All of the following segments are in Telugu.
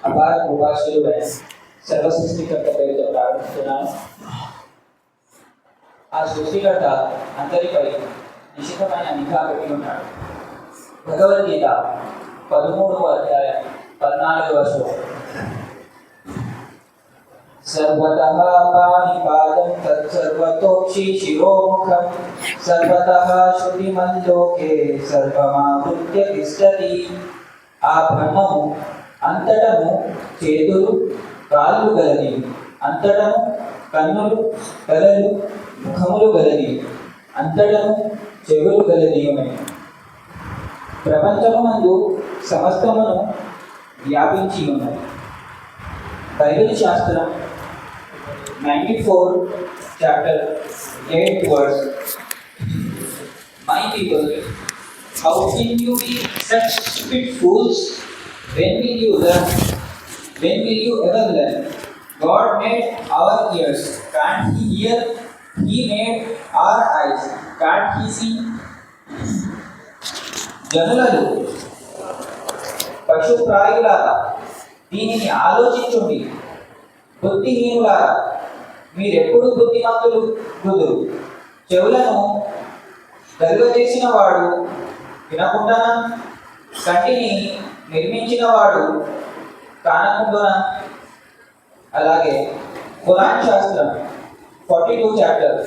అపార కృపాశీలుడైన సర్వసృష్టికర్త పేరుతో ప్రారంభిస్తున్నాను. ఆ సృష్టికర్త అందరిపై నిశితమైన నిఘా పెట్టి ఉన్నాడు. భగవద్గీత 13వ అధ్యాయం 14వ శ్లోకం. సర్వతః పాణిపాదం తత్సర్వతోక్షి శిరోముఖం సర్వతః శృతిమల్లోకే సర్వమావృత్య తిష్టతి. ఆ బ్రహ్మము అంతటము చేతులు కాళ్ళు గలది, అంతటము కన్నులు తలలు ముఖములు గలది, అంతటము చెవులు గలది. ప్రపంచమునందు సమస్తమును వ్యాపించి ఉన్నది. బైబిల్ శాస్త్రం 94 chapter 8 verse. My people, how can you be such stupid fools? When will you learn? When will you ever learn? God made our ears. Can't He hear? He made our eyes. Can't He see? జనులలో పశుప్రాయులారా దీనిని ఆలోచించుండి. బుద్ధిహీనులారా మీరెప్పుడు బుద్ధిమంతులు గుదురు. చెవులను కలుగజేసిన వాడు వినకుండా, కంటిని నిర్మించిన వాడు కానకుండా. అలాగే ఖురాన్ శాస్త్రం 42 చాప్టర్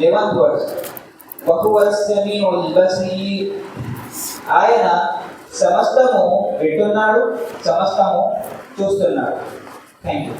11 వర్స్. బహువత్సని ఉల్బసి, ఆయన సమస్తము వింటున్నాడు, సమస్తము చూస్తున్నాడు. Thank you.